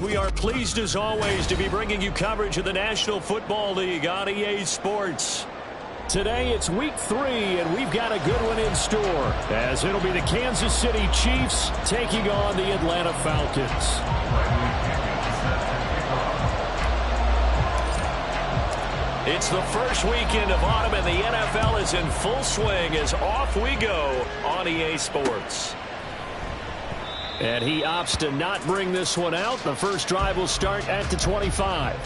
We are pleased as always to be bringing you coverage of the National Football League on EA Sports. Today it's week 3 and we've got a good one in store as it'll be the Kansas City Chiefs taking on the Atlanta Falcons. It's the first weekend of autumn and the NFL is in full swing as off we go on EA Sports. And he opts to not bring this one out. The first drive will start at the 25.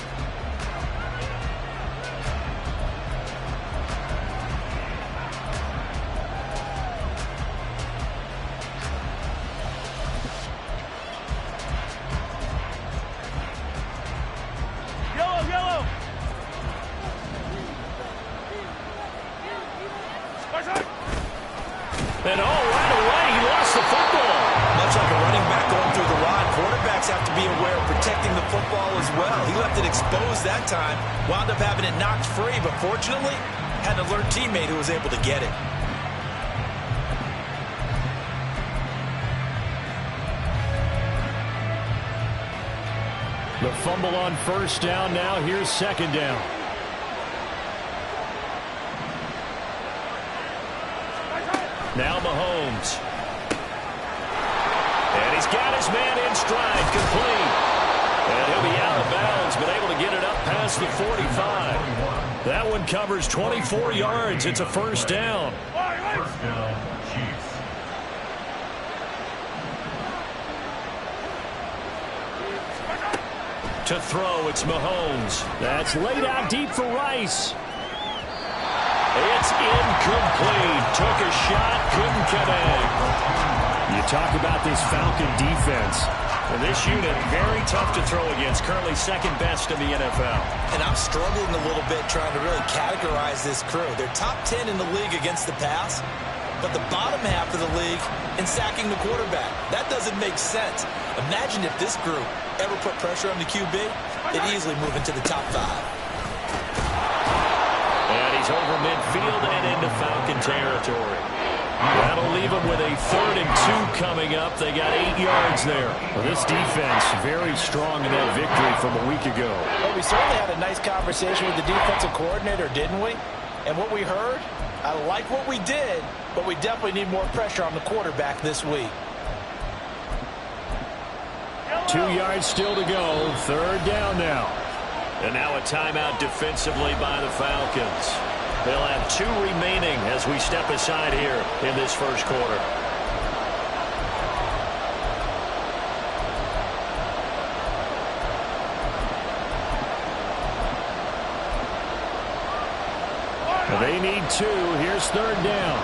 Yellow. And right away, he lost the football. Much like a running back going through the line, quarterbacks have to be aware of protecting the football as well. He left it exposed that time, wound up having it knocked free, but fortunately, had an alert teammate who was able to get it. The fumble on first down now. Here's second down. Now Mahomes. And he's got his man in stride, complete. And he'll be out of bounds, but able to get it up past the 45. That one covers 24 yards. It's a first down. First down, Chiefs. To throw, it's Mahomes. That's laid out deep for Rice. It's incomplete. Took a shot, couldn't connect. You talk about this Falcon defense. And this unit, very tough to throw against. Currently second best in the NFL. And I'm struggling a little bit trying to really categorize this crew. They're top 10 in the league against the pass, but the bottom half of the league in sacking the quarterback. That doesn't make sense. Imagine if this group ever put pressure on the QB, they'd easily move into the top 5. And he's over midfield and into Falcon territory. That'll leave them with a 3rd and 2 coming up. They got 8 yards there. Well, this defense very strong in that victory from a week ago. Well, we certainly had a nice conversation with the defensive coordinator, didn't we? And what we heard, I like what we did, but we definitely need more pressure on the quarterback this week. 2 yards still to go. 3rd down now. And now a timeout defensively by the Falcons. They'll have 2 remaining as we step aside here in this first quarter. They need 2. Here's 3rd down.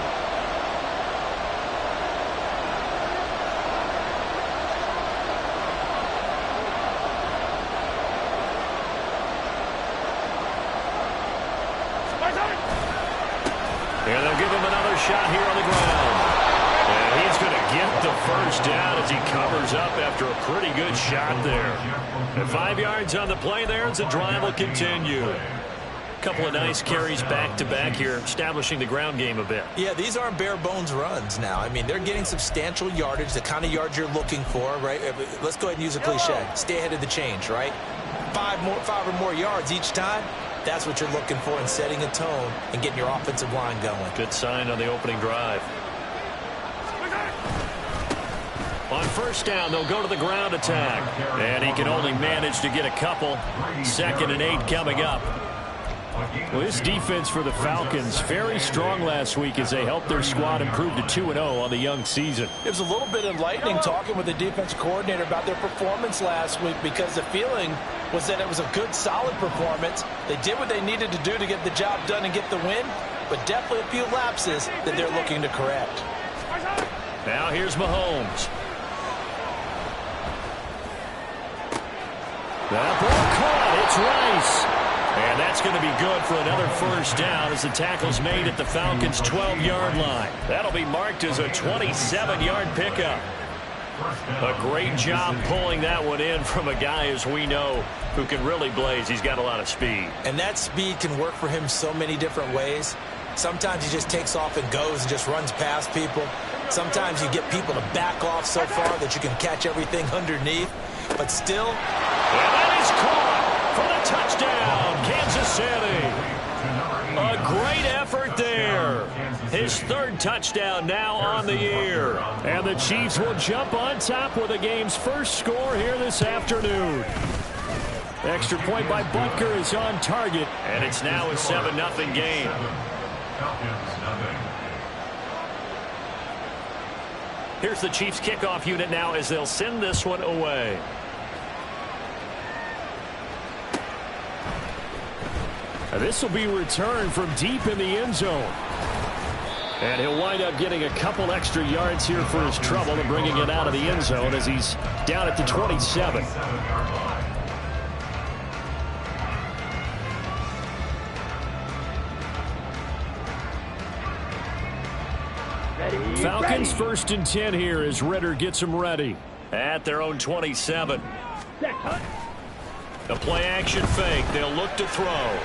And they'll give him another shot here on the ground. And he's going to get the first down as he covers up after a pretty good shot there. And 5 yards on the play there as the drive will continue. A couple of nice carries back-to-back here, establishing the ground game a bit. Yeah, these aren't bare-bones runs now. I mean, they're getting substantial yardage, the kind of yards you're looking for, right? Let's go ahead and use a cliche. Stay ahead of the change, right? 5 or more yards each time. That's what you're looking for in setting a tone and getting your offensive line going. Good sign on the opening drive. On first down, they'll go to the ground attack. And he can only manage to get a couple. 2nd and 8 coming up. Well, this defense for the Falcons, very strong last week as they helped their squad improve to 2-0 on the young season. It was a little bit enlightening talking with the defense coordinator about their performance last week because the feeling was that it was a good, solid performance. They did what they needed to do to get the job done and get the win, but definitely a few lapses that they're looking to correct. Now here's Mahomes. That ball caught. It's Rice. And that's going to be good for another first down as the tackle's made at the Falcons' 12-yard line. That'll be marked as a 27-yard pickup. A great job pulling that one in from a guy, as we know, who can really blaze. He's got a lot of speed. And that speed can work for him so many different ways. Sometimes he just takes off and goes and just runs past people. Sometimes you get people to back off so far that you can catch everything underneath. But still. And that is caught for the touchdown, Kansas City. A great effort there. His third touchdown now on the year. And the Chiefs will jump on top with the game's first score here this afternoon. Extra point by Butker is on target, and it's now a 7-0 game. Here's the Chiefs kickoff unit now as they'll send this one away. This will be returned from deep in the end zone. And he'll wind up getting a couple extra yards here for his trouble and bringing it out of the end zone as he's down at the 27. Falcons 1st and 10 here as Ritter gets them ready at their own 27. The play action fake. They'll look to throw.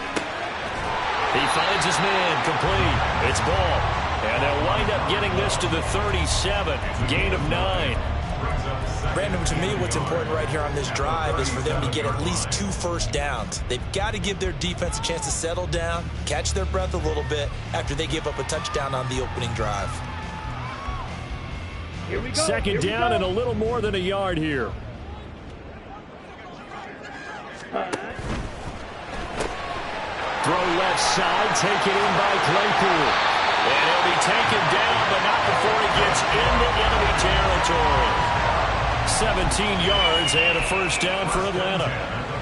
He finds his man, complete. It's ball. And they'll wind up getting this to the 37. Gain of 9. Brandon, to me, what's important right here on this drive is for them to get at least 2 first downs. They've got to give their defense a chance to settle down, catch their breath a little bit after they give up a touchdown on the opening drive. Second down and a little more than a yard here. Throw left side, taken in by Claypool. And he'll be taken down, but not before he gets into enemy territory. 17 yards and a first down for Atlanta.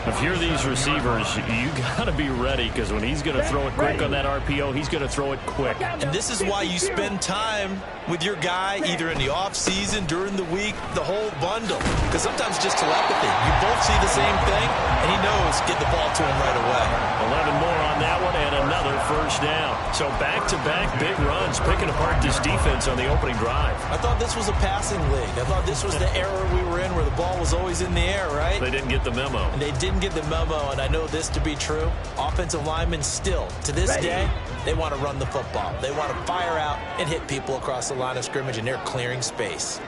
If you're these receivers, you got to be ready, because when he's going to throw it quick on that RPO, he's going to throw it quick. And this is why you spend time with your guy either in the offseason, during the week, the whole bundle. Because sometimes just telepathy. You both see the same thing, and he knows get the ball to him right away. 11 more on that one and another first down. So back-to-back big runs, picking apart this defense on the opening drive. I thought this was a passing league. I thought this was the era we were in where the ball was always in the air, right? They didn't get the memo. And they didn't get the memo, and I know this to be true. Offensive linemen still, to this day, they want to run the football. They want to fire out and hit people across the line of scrimmage, and they're clearing space.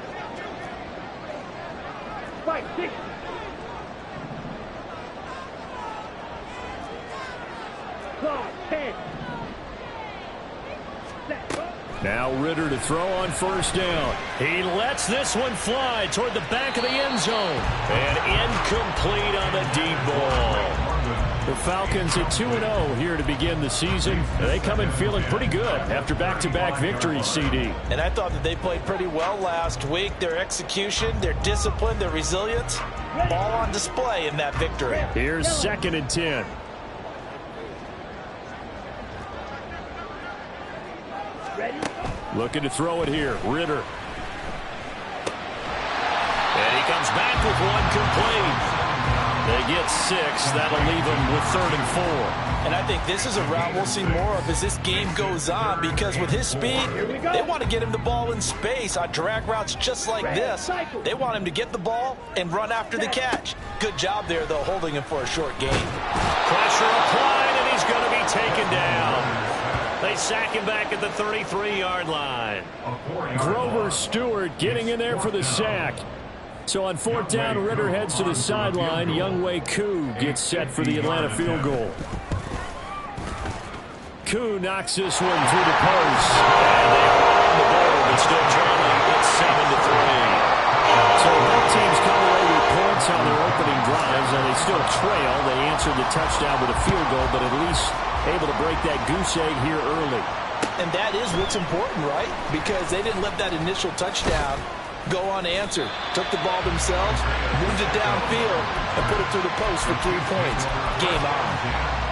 Now Ritter to throw on first down. He lets this one fly toward the back of the end zone. And incomplete on the deep ball. The Falcons at 2-0 here to begin the season. They come in feeling pretty good after back-to-back victories, CD. And I thought that they played pretty well last week. Their execution, their discipline, their resilience, all on display in that victory. Here's 2nd and 10. Looking to throw it here. Ritter. And he comes back with one complete. They get 6. That'll leave them with 3rd and 4. And I think this is a route we'll see more of as this game goes on, because with his speed, they want to get him the ball in space on drag routes just like this. They want him to get the ball and run after the catch. Good job there, though, holding him for a short gain. Pressure applied, and he's going to be taken down. They sack him back at the 33-yard line. Grover Stewart getting in there for the sack. So on 4th down, Ritter heads to the sideline. Younghoe Koo gets set for the Atlanta field goal. Koo knocks this one through the post. And they are on the board, but still trailing. It's 7-3. So both teams come away with points on their opening drives, and they still trail. They answered the touchdown with a field goal, but at least able to break that goose egg here early. And that is what's important, right? Because they didn't let that initial touchdown go unanswered. Took the ball themselves, moved it downfield, and put it through the post for 3 points. Game on.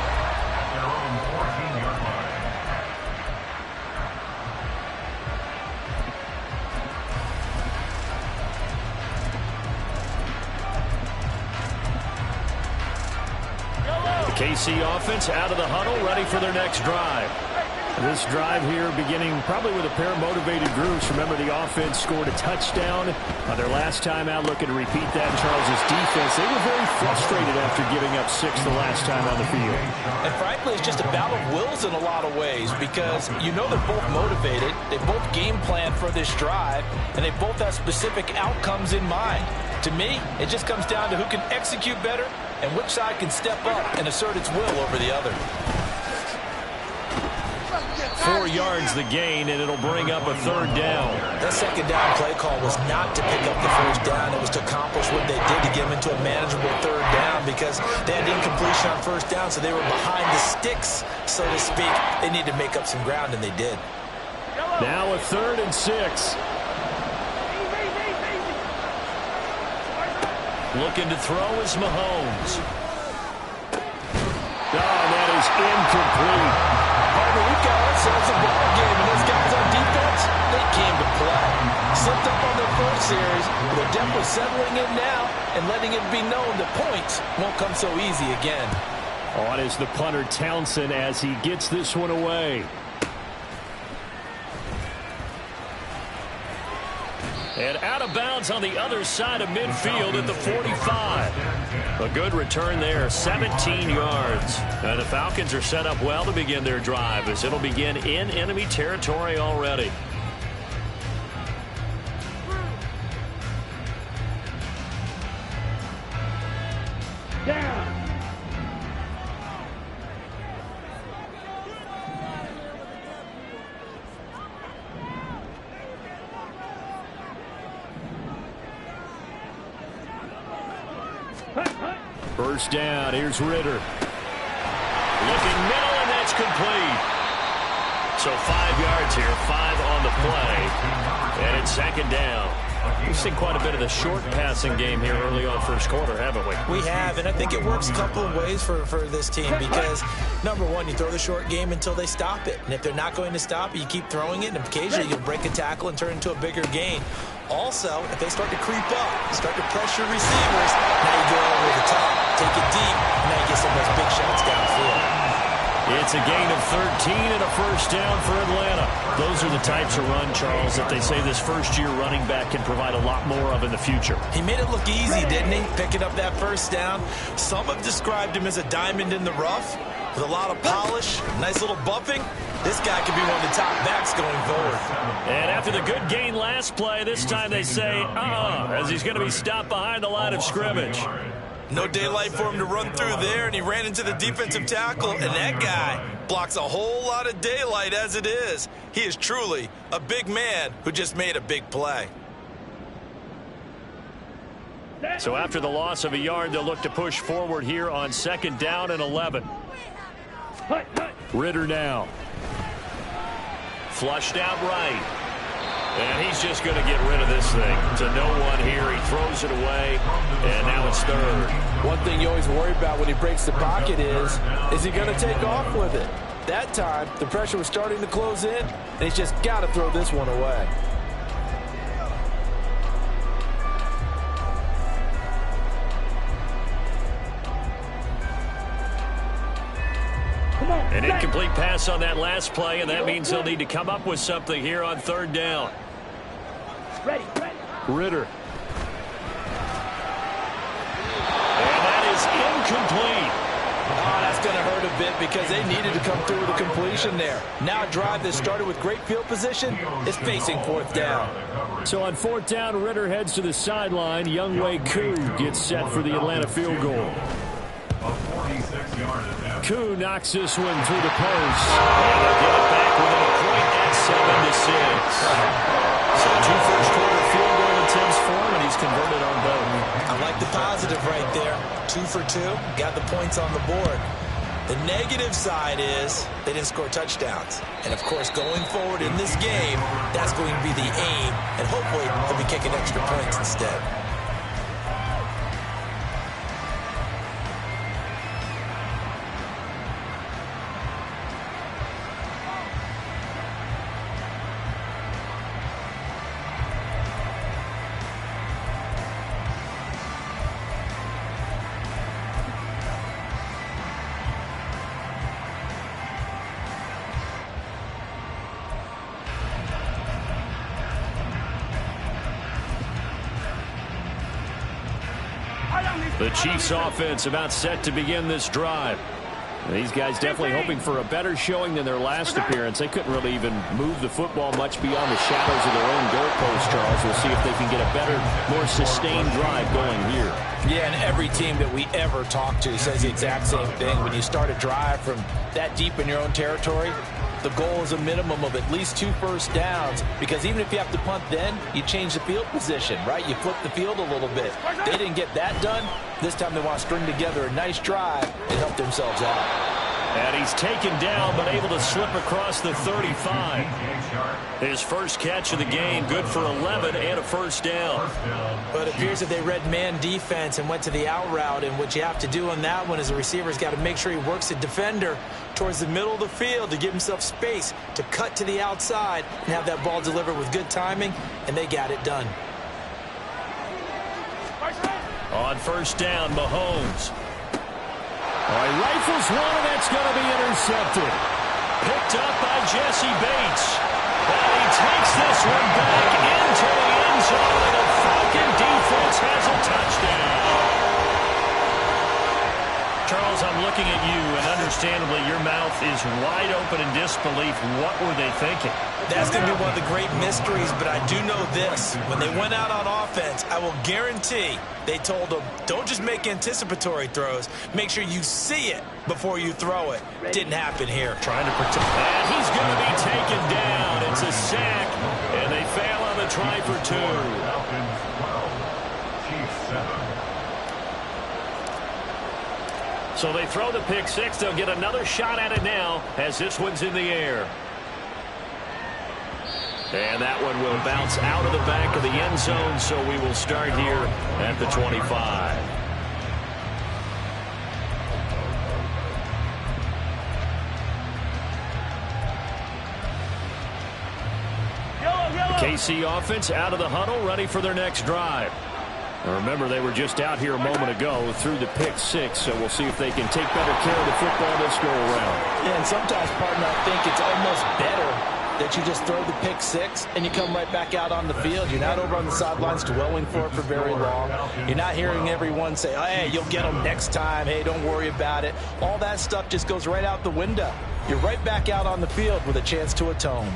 KC offense out of the huddle, ready for their next drive. This drive here beginning probably with a pair of motivated groups. Remember, the offense scored a touchdown their last time out, looking to repeat that in Charles' defense. They were very frustrated after giving up 6 the last time on the field. And frankly, it's just a battle of wills in a lot of ways because you know they're both motivated. They both game plan for this drive, and they both have specific outcomes in mind. To me, it just comes down to who can execute better and which side can step up and assert its will over the other. 4 yards the gain, and it'll bring up a 3rd down. That second down play call was not to pick up the first down. It was to accomplish what they did to get them into a manageable 3rd down because they had incompletion on first down, so they were behind the sticks, so to speak. They needed to make up some ground, and they did. Now a 3rd and 6. Looking to throw is Mahomes. Oh, that is incomplete. We've got ourselves a ball game, and those guys on defense, they came to play. Slipped up on their first series, but they're definitely settling in now and letting it be known that points won't come so easy again. On is the punter Townsend as he gets this one away. And out of bounds on the other side of midfield at the 45. A good return there, 17 yards. And the Falcons are set up well to begin their drive as it'll begin in enemy territory already. First down, here's Ritter. Looking middle, and that's complete. So 5 yards here, 5 on the play. And it's 2nd down. We've seen quite a bit of the short passing game here early on first quarter, haven't we? We have, and I think it works a couple of ways for this team because, number one, you throw the short game until they stop it. And if they're not going to stop it, you keep throwing it, and occasionally you'll break a tackle and turn it into a bigger gain. Also, if they start to creep up, start to pressure receivers, now you go over the top, take it deep, and now you get some of those big shots downfield. It's a gain of 13 and a first down for Atlanta. Those are the types of run, Charles, that they say this first-year running back can provide a lot more of in the future. He made it look easy, didn't he? Picking up that first down. Some have described him as a diamond in the rough with a lot of polish, nice little bumping. This guy could be one of the top backs going forward. And after the good gain last play, this time they say, as he's going to be stopped behind the line of scrimmage. No daylight for him to run through there, and he ran into the defensive tackle, and that guy blocks a whole lot of daylight as it is. He is truly a big man who just made a big play. So after the loss of a yard, they'll look to push forward here on 2nd down and 11. Ritter now. Flushed out right. And he's just going to get rid of this thing to no one here. He throws it away, and now it's 3rd. One thing you always worry about when he breaks the pocket is he going to take off with it? That time, the pressure was starting to close in, and he's just got to throw this one away. An incomplete pass on that last play, and that means they'll need to come up with something here on 3rd down. Ritter. And that is incomplete. Oh, that's going to hurt a bit because they needed to come through with a completion there. Now a drive that started with great field position is facing 4th down. So on 4th down, Ritter heads to the sideline. Younghoe Koo gets set for the Atlanta field goal. Koo knocks this one through the post. And they'll get it back within a point at 7-6. So 2 first-quarter field goal attempts for him, and he's converted on both. I like the positive right there. 2 for 2, got the points on the board. The negative side is they didn't score touchdowns. And, of course, going forward in this game, that's going to be the aim, and hopefully they'll be kicking extra points instead. The Chiefs offense about set to begin this drive. These guys definitely hoping for a better showing than their last appearance. They couldn't really even move the football much beyond the shadows of their own goalpost, Charles. We'll see if they can get a better, more sustained drive going here. Yeah, and every team that we ever talk to says the exact same thing. When you start a drive from that deep in your own territory, the goal is a minimum of at least 2 first downs, because even if you have to punt then, you change the field position, right? You flip the field a little bit. They didn't get that done. This time they want to string together a nice drive and help themselves out. And he's taken down, but able to slip across the 35. His first catch of the game, good for 11 and a first down. But it appears that they read man defense and went to the out route, and what you have to do on that one is the receiver's got to make sure he works the defender towards the middle of the field to give himself space to cut to the outside and have that ball delivered with good timing, and they got it done. On first down, Mahomes. All right, rifles one, and that's going to be intercepted. Picked up by Jesse Bates. And he takes this one back into the end zone, and the Falcon defense has a touchdown. Charles, I'm looking at you, and understandably your mouth is wide open in disbelief. What were they thinking? That's going to be one of the great mysteries, but I do know this. When they went out on offense, I will guarantee they told them, don't just make anticipatory throws. Make sure you see it before you throw it. Didn't happen here. Trying to protect. And he's going to be taken down. It's a sack, and they fail on the try for 2. So they throw the pick 6. They'll get another shot at it now as this one's in the air. And that one will bounce out of the back of the end zone, so we will start here at the 25. KC offense out of the huddle, ready for their next drive. Remember, they were just out here a moment ago through the pick 6, so we'll see if they can take better care of the football this go around. Yeah, and sometimes, partner, I think it's almost better that you just throw the pick 6 and you come right back out on the field. You're not over on the sidelines dwelling for it for very long. You're not hearing everyone say, oh, hey, you'll get them next time. Hey, don't worry about it. All that stuff just goes right out the window. You're right back out on the field with a chance to atone.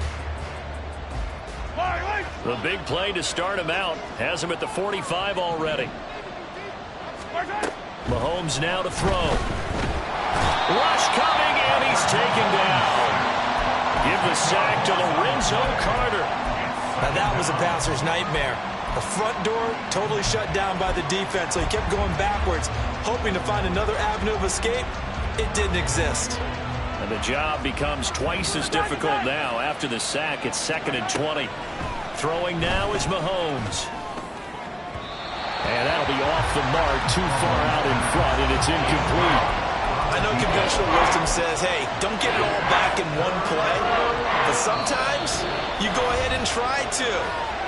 The big play to start him out has him at the 45 already. Mahomes now to throw. Rush coming, and he's taken down. Give the sack to Lorenzo Carter. Now that was a passer's nightmare. The front door totally shut down by the defense, so he kept going backwards, hoping to find another avenue of escape. It didn't exist. And the job becomes twice as difficult now. After the sack, it's 2nd and 20. Throwing now is Mahomes. And that'll be off the mark, too far out in front, and it's incomplete. I know conventional wisdom says, hey, don't get it all back in one play. But sometimes you go ahead and try to.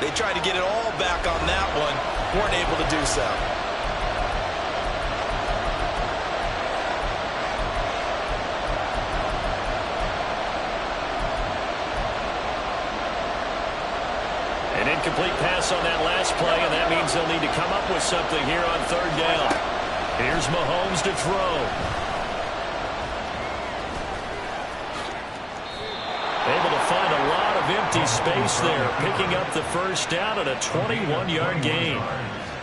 They tried to get it all back on that one, weren't able to do so. An incomplete pass on that last play, and that means they'll need to come up with something here on 3rd down. Here's Mahomes to throw. Able to find a lot of empty space there, picking up the first down at a 21-yard gain.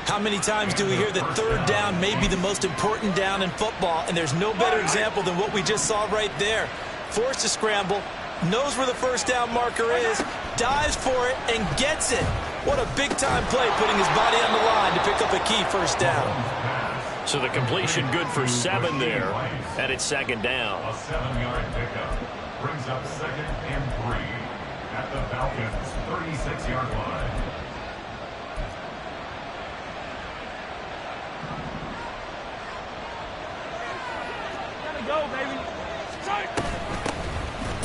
How many times do we hear that 3rd down may be the most important down in football, and there's no better example than what we just saw right there. Forced to scramble, knows where the first down marker is, dives for it, and gets it. What a big-time play, putting his body on the line to pick up a key first down. So the completion good for 7 there, and it's 2nd down. A 7-yard pickup brings up 2nd and 3 at the Falcons' 36-yard line. Gotta go, baby.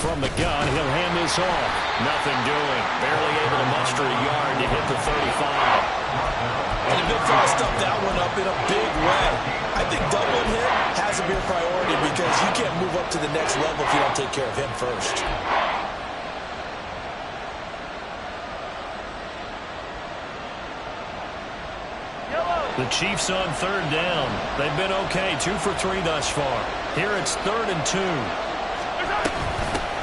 From the gun, he'll hand this off. Nothing doing. Barely able to muster a yard to hit the 35. And a big fella stuffed that one up in a big way. I think doubling him has to be a priority because you can't move up to the next level if you don't take care of him first. Yellow. The Chiefs on third down. They've been okay, 2 for 3 thus far. Here it's 3rd and 2.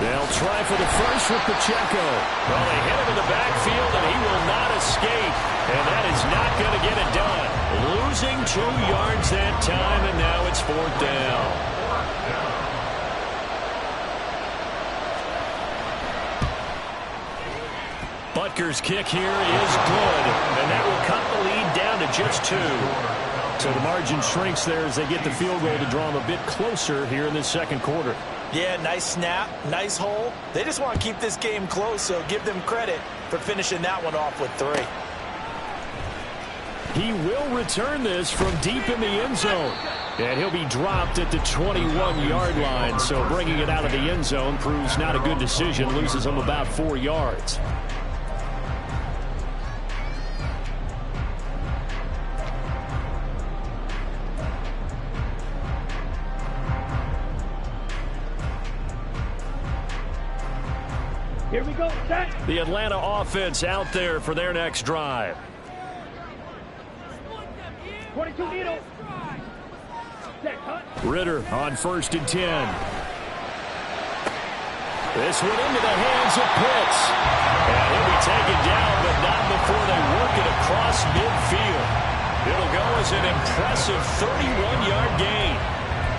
They'll try for the first with Pacheco. Well, they hit him in the backfield, and he will not escape. And that is not going to get it done. Losing 2 yards that time, and now it's 4th down. Butker's kick here is good, and that will cut the lead down to just 2. So the margin shrinks there as they get the field goal to draw them a bit closer here in this second quarter. Yeah, nice snap, nice hole. They just want to keep this game close, so give them credit for finishing that one off with 3. He will return this from deep in the end zone. And he'll be dropped at the 21-yard line, so bringing it out of the end zone proves not a good decision, loses him about 4 yards. Here we go, set. The Atlanta offense out there for their next drive. 22 needle. Set, cut. Ritter on 1st and 10. This one into the hands of Pitts. And he'll be taken down, but not before they work it across midfield. It'll go as an impressive 31-yard gain.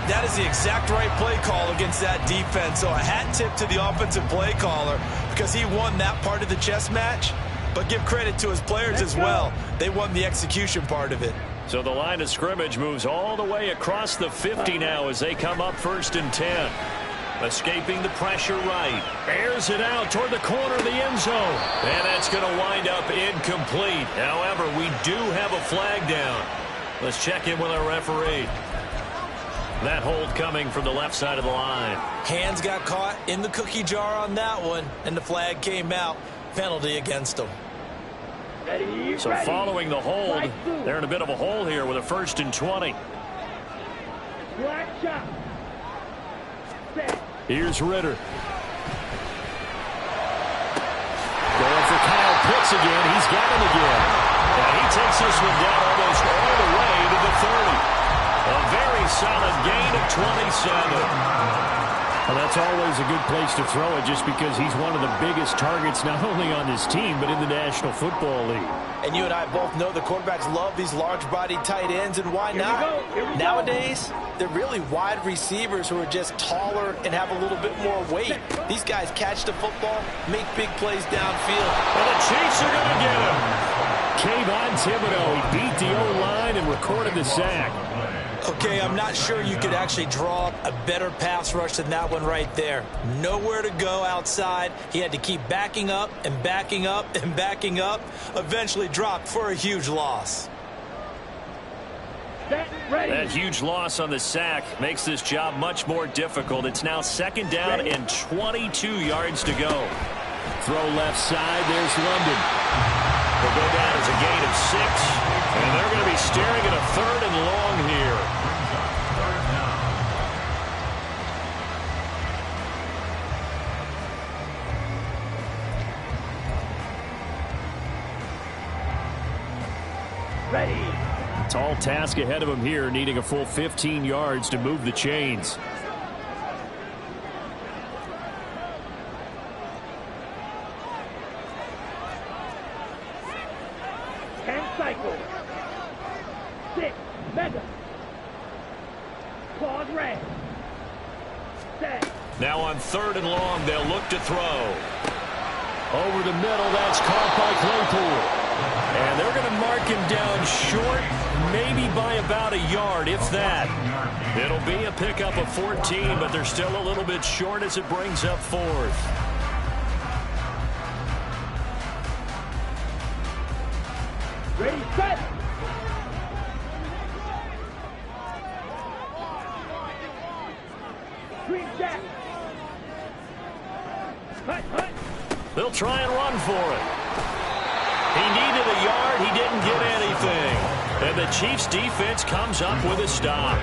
That is the exact right play call against that defense. So a hat tip to the offensive play caller because he won that part of the chess match. But give credit to his players as well. They won the execution part of it. So the line of scrimmage moves all the way across the 50 now as they come up 1st and 10. Escaping the pressure right. Airs it out toward the corner of the end zone. And that's going to wind up incomplete. However, we do have a flag down. Let's check in with our referee. That hold coming from the left side of the line. Hands got caught in the cookie jar on that one, and the flag came out. Penalty against them. Ready, so ready. Following the hold, they're in a bit of a hole here with a 1st and 20. Black shot. Set. Here's Ritter. Going for Kyle Pitts again. He's got him again. And he takes this one down almost all the way to the 30. A very solid gain of 27. Well, that's always a good place to throw it just because he's one of the biggest targets not only on this team but in the National Football League. And you and I both know the quarterbacks love these large-bodied tight ends, and why not? Nowadays, they're really wide receivers who are just taller and have a little bit more weight. These guys catch the football, make big plays downfield. And the Chiefs are going to get him. Kayvon Thibodeau, he beat the O-line and recorded the sack. Okay, I'm not sure you could actually draw a better pass rush than that one right there. Nowhere to go outside. He had to keep backing up and backing up and backing up. Eventually dropped for a huge loss. That huge loss on the sack makes this job much more difficult. It's now 2nd down and 22 yards to go. Throw left side. There's London. Will go down as a gain of 6. And they're going to be staring at a 3rd and long here. Ready. Tall task ahead of him here, needing a full 15 yards to move the chains. Cycle. 6. Mega. Claws red. Set. Now on 3rd and long, they'll look to throw. Over the middle, that's caught by Claypool. And they're going to mark him down short, maybe by about a yard, if that. It'll be a pickup of 14, but they're still a little bit short as it brings up 4th. Ready, set. Green jack. Hut. They'll try and run for it. He needed a yard. He didn't get anything. And the Chiefs' defense comes up with a stop.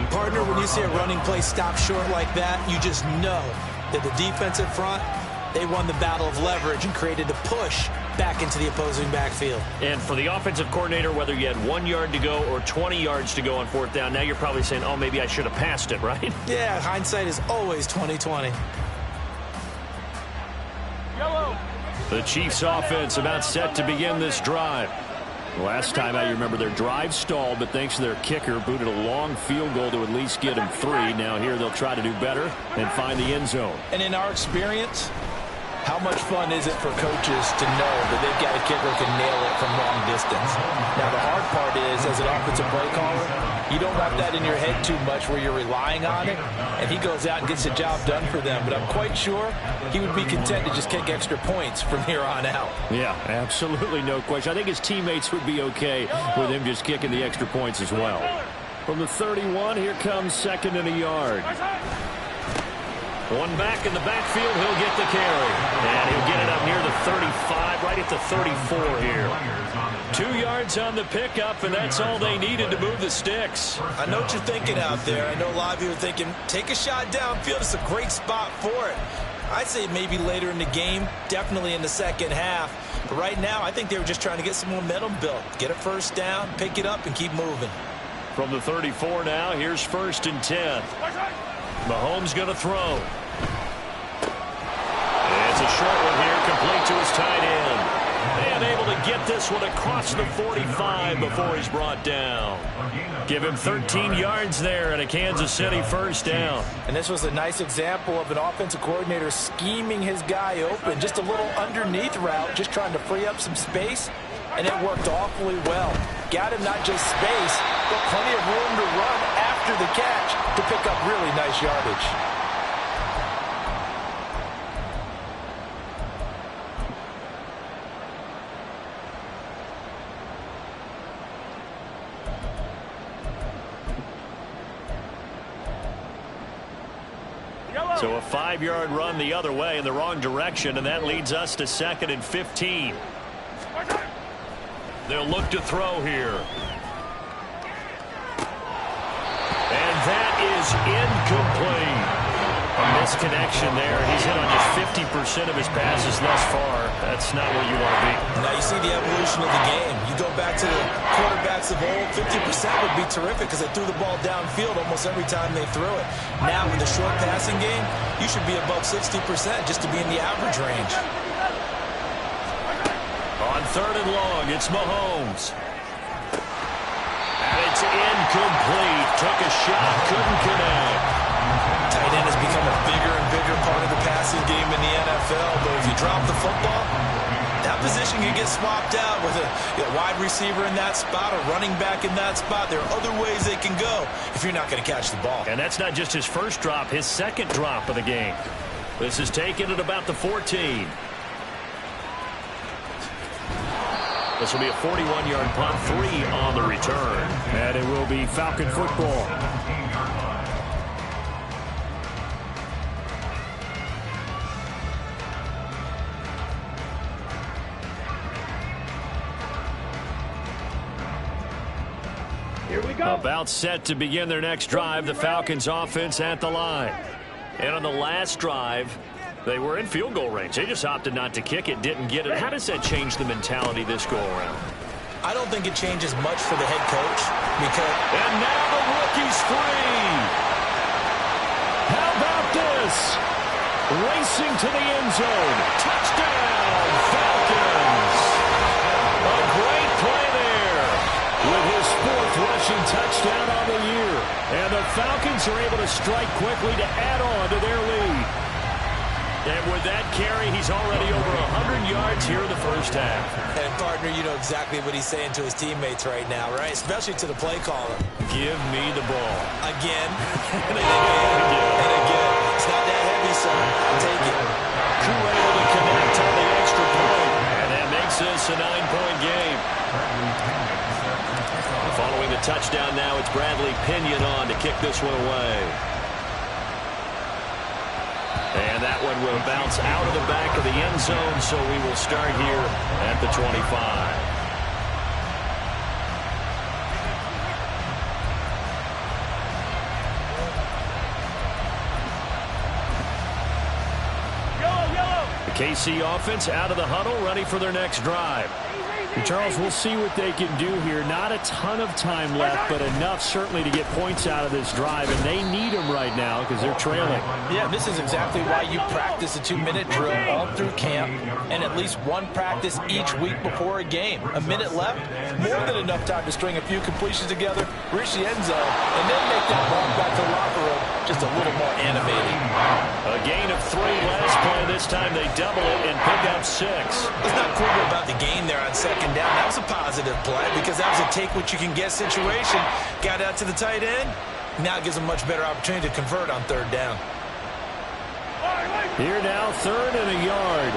Partner, when you see a running play stop short like that, you just know that the defensive front, they won the battle of leverage and created a push back into the opposing backfield. And for the offensive coordinator, whether you had 1 yard to go or 20 yards to go on fourth down, now you're probably saying, oh, maybe I should have passed it, right? Yeah, hindsight is always 20/20. The Chiefs offense about set to begin this drive. Last time out, you remember their drive stalled, but thanks to their kicker, booted a long field goal to at least get them 3. Now here they'll try to do better and find the end zone. And in our experience, how much fun is it for coaches to know that they've got a kicker who can nail it from long distance? Now, the hard part is, as an offensive play caller, you don't want that in your head too much where you're relying on it, and he goes out and gets the job done for them. But I'm quite sure he would be content to just kick extra points from here on out. Yeah, absolutely no question. I think his teammates would be okay with him just kicking the extra points as well. From the 31, here comes 2nd and a yard. One back in the backfield, he'll get the carry. And he'll get it up near the 35, right at the 34 here. 2 yards on the pickup, and that's all they needed to move the sticks. I know what you're thinking out there. I know a lot of you are thinking, take a shot downfield. It's a great spot for it. I'd say maybe later in the game, definitely in the second half. But right now, I think they were just trying to get some momentum built. Get a first down, pick it up, and keep moving. From the 34 now, here's 1st and 10. Mahomes going to throw. It's a short one here, complete to his tight end. And able to get this one across the 45 before he's brought down. Give him 13 yards there and a Kansas City first down. And this was a nice example of an offensive coordinator scheming his guy open. Just a little underneath route, just trying to free up some space. And it worked awfully well. Got him not just space, but plenty of room to run after the catch to pick up really nice yardage. So a 5-yard run the other way in the wrong direction, and that leads us to 2nd and 15. They'll look to throw here. And that is incomplete. A misconnection there. He's hit on just 50% of his passes thus far. That's not where you want to be. Now you see the evolution of the game. You go back to the quarterbacks of old, 50% would be terrific because they threw the ball downfield almost every time they threw it. Now with the short passing game, you should be above 60% just to be in the average range. On 3rd and long, it's Mahomes. And it's incomplete. Took a shot, couldn't connect. Tight end has become a bigger and bigger part of the passing game in the NFL, but if you drop the football, that position can get swapped out with a wide receiver in that spot, a running back in that spot. There are other ways they can go if you're not going to catch the ball. And that's not just his first drop, his second drop of the game. This is taken at about the 14. This will be a 41-yard punt, 3 on the return. And it will be Falcon football. Here we go. About set to begin their next drive, the Falcons offense at the line. And on the last drive, they were in field goal range. They just opted not to kick it, didn't get it. How does that change the mentality this go-around? I don't think it changes much for the head coach because... And now the rookie's free. How about this? Racing to the end zone. Touchdown, Falcons. A great play there with his 4th rushing touchdown on the year. And the Falcons are able to strike quickly to add on to their lead. And with that carry, he's already over 100 yards here in the first half. And, partner, you know exactly what he's saying to his teammates right now, right? Especially to the play caller. Give me the ball. Again. And again. It's not that heavy, son. Take it. Crew able to connect on the extra point. And that makes this a 9-point game. Following the touchdown now, it's Bradley Pinion on to kick this one away. And that one will bounce out of the back of the end zone, so we will start here at the 25. KC offense out of the huddle, ready for their next drive. And Charles, we'll see what they can do here. Not a ton of time left, but enough certainly to get points out of this drive, and they need them right now because they're trailing. Yeah, this is exactly why you practice a 2-minute drill all through camp and at least one practice each week before a game. A minute left, more than enough time to string a few completions together, reach the end zone, and then make that walk back to the locker room just a little more animating. A gain of 3 last play. This time they double it and pick up 6. Let's not quibble about the gain there on second down. That was a positive play because that was a take-what-you-can-get situation. Got out to the tight end. Now it gives them a much better opportunity to convert on third down. Here now, 3rd and a yard.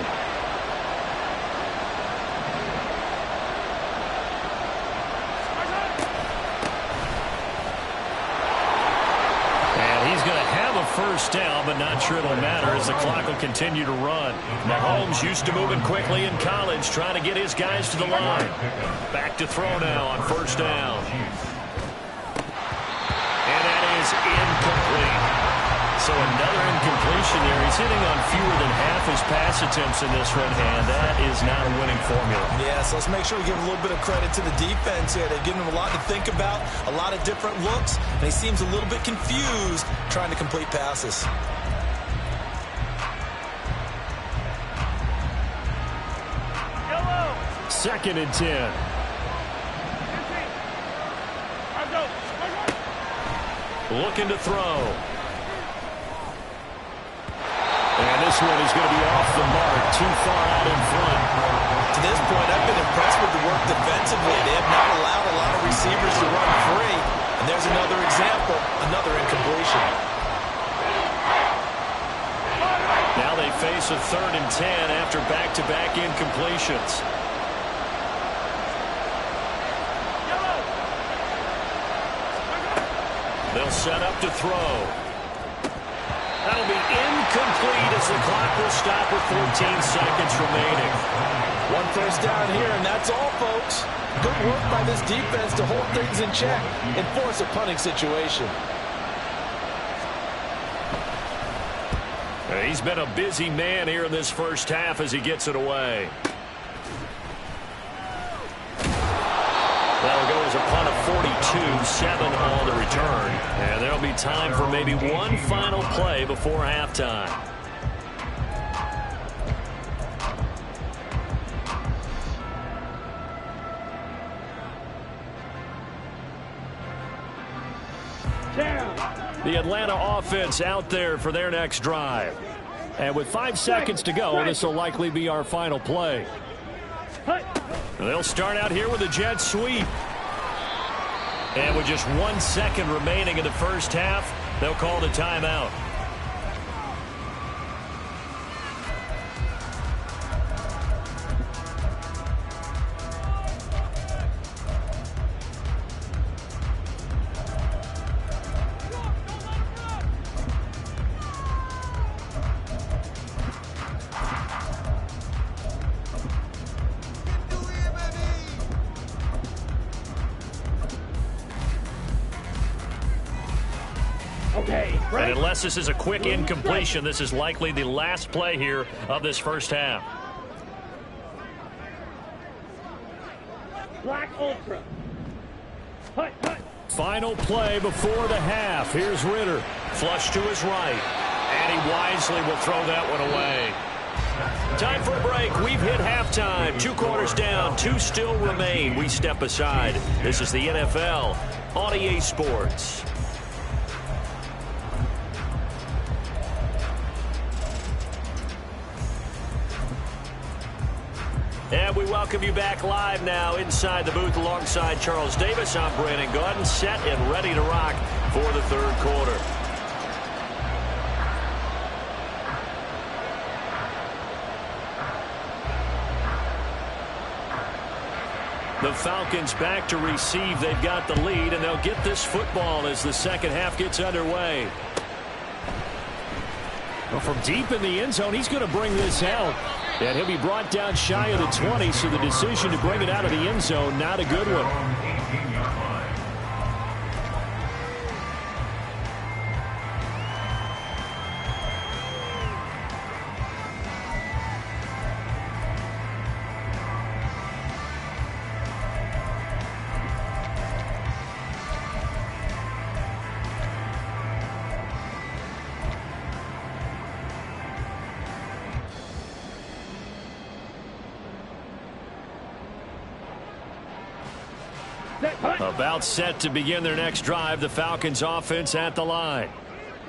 And he's going to have a first down, but not sure it'll matter as the clock will continue to run. Mahomes used to moving quickly in college, trying to get his guys to the line. Back to throw now on first down. And that is incomplete. So another incompletion there. He's hitting on fewer than half his pass attempts in this one, and that is not a winning formula. Yeah, so let's make sure we give a little bit of credit to the defense here. They've given him a lot to think about, a lot of different looks, and he seems a little bit confused trying to complete passes. Second and 10. Looking to throw. And this one is going to be off the mark, too far out in front. To this point, I've been impressed with the work defensively. They have not allowed a lot of receivers to run free. And there's another example, another incompletion. Now they face a 3rd and 10 after back-to-back incompletions. They'll set up to throw. That'll be incomplete as the clock will stop with 14 seconds remaining. One first down here, and that's all, folks. Good work by this defense to hold things in check and force a punting situation. He's been a busy man here in this first half as he gets it away. That'll go as a punt of 42, 7 on the return. And there'll be time for maybe one final play before halftime. The Atlanta offense out there for their next drive. And with 5 seconds to go, this will likely be our final play. They'll start out here with a jet sweep. And with just 1 second remaining in the first half, they'll call the timeout. And unless this is a quick incompletion, this is likely the last play here of this first half. Black Ultra. Hut, hut. Final play before the half. Here's Ritter. Flush to his right. And he wisely will throw that one away. Time for a break. We've hit halftime. 2 quarters down. 2 still remain. We step aside. This is the NFL on EA Sports. And we welcome you back live now inside the booth alongside Charles Davis. I'm Brandon Gaudin, set and ready to rock for the third quarter. The Falcons back to receive. They've got the lead, and they'll get this football as the second half gets underway. Well, from deep in the end zone, he's going to bring this out. And he'll be brought down shy of the 20, so the decision to bring it out of the end zone, not a good one. About set to begin their next drive, the Falcons offense at the line.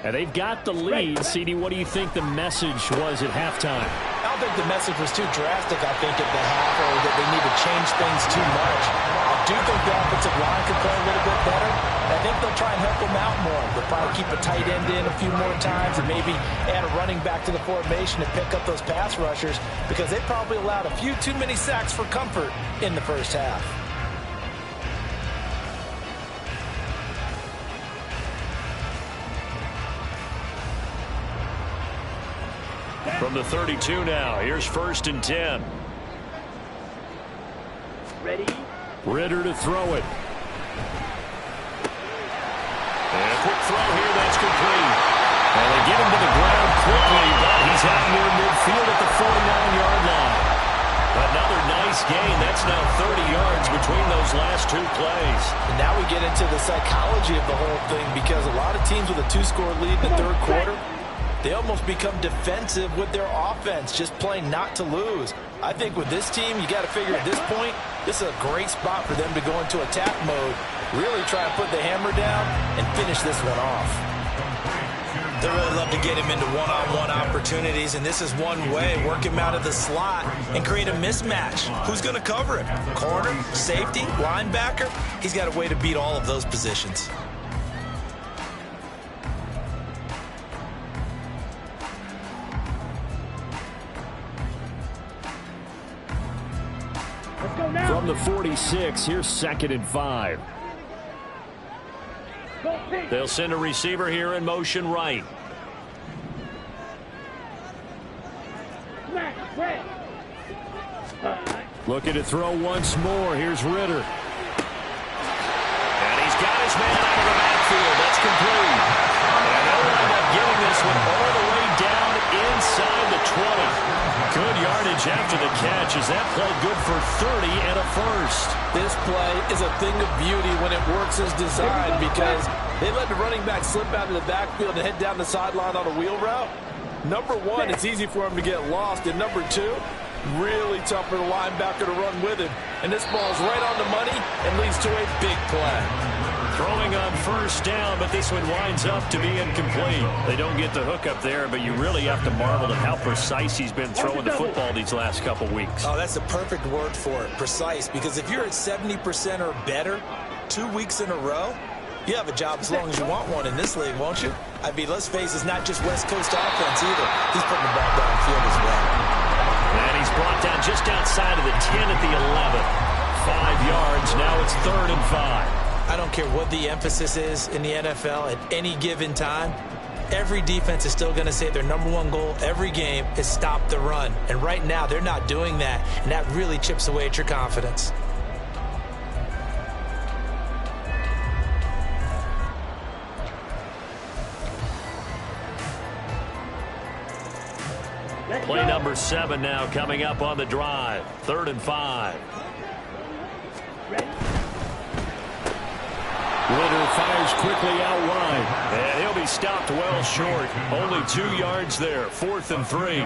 And they've got the lead. CD, what do you think the message was at halftime? I don't think the message was too drastic, I think, at the half, or that they need to change things too much. I do think the offensive line could play a little bit better. I think they'll try and help them out more. They'll probably keep a tight end in a few more times and maybe add a running back to the formation to pick up those pass rushers, because they probably allowed a few too many sacks for comfort in the first half. From the 32 now, here's 1st and 10. Ready? Ritter to throw it. And a quick throw here, that's complete. And they get him to the ground quickly, but he's out near midfield at the 49-yard line. Another nice gain. That's now 30 yards between those last two plays. And now we get into the psychology of the whole thing, because a lot of teams with a 2-score lead in the third quarter, they almost become defensive with their offense, just playing not to lose. I think with this team, you got to figure at this point, this is a great spot for them to go into attack mode, really try and put the hammer down and finish this one off. They really love to get him into one-on-one opportunities, and this is one way, work him out of the slot and create a mismatch. Who's going to cover him? Corner, safety, linebacker? He's got a way to beat all of those positions. From the 46, here's 2nd and 5. They'll send a receiver here in motion right. Looking to throw once more. Here's Ritter. And he's got his man out of the backfield. That's complete. And they'll end up getting this one all the way down inside the 20. Good yardage after the catch. Is that play good for 30 and a first? This play is a thing of beauty when it works as designed, because they let the running back slip out of the backfield and head down the sideline on a wheel route. Number one, it's easy for him to get lost. And number two, really tough for the linebacker to run with him. And this ball's right on the money and leads to a big play. Throwing on 1st down, but this one winds up to be incomplete. They don't get the hook up there, but you really have to marvel at how precise he's been throwing the football these last couple weeks. Oh, that's the perfect word for it, precise, because if you're at 70% or better 2 weeks in a row, you have a job as long as you want one in this league, won't you? I mean, let's face it, it's not just West Coast offense either. He's putting the ball downfield as well. And he's brought down just outside of the 10 at the 11. 5 yards, now it's 3rd and 5. I don't care what the emphasis is in the NFL at any given time. Every defense is still going to say their number one goal every game is stop the run. And right now, they're not doing that, and that really chips away at your confidence. Play number 7 now coming up on the drive. 3rd and 5. Ritter fires quickly out wide, and he'll be stopped well short. Only 2 yards there. 4th and 3.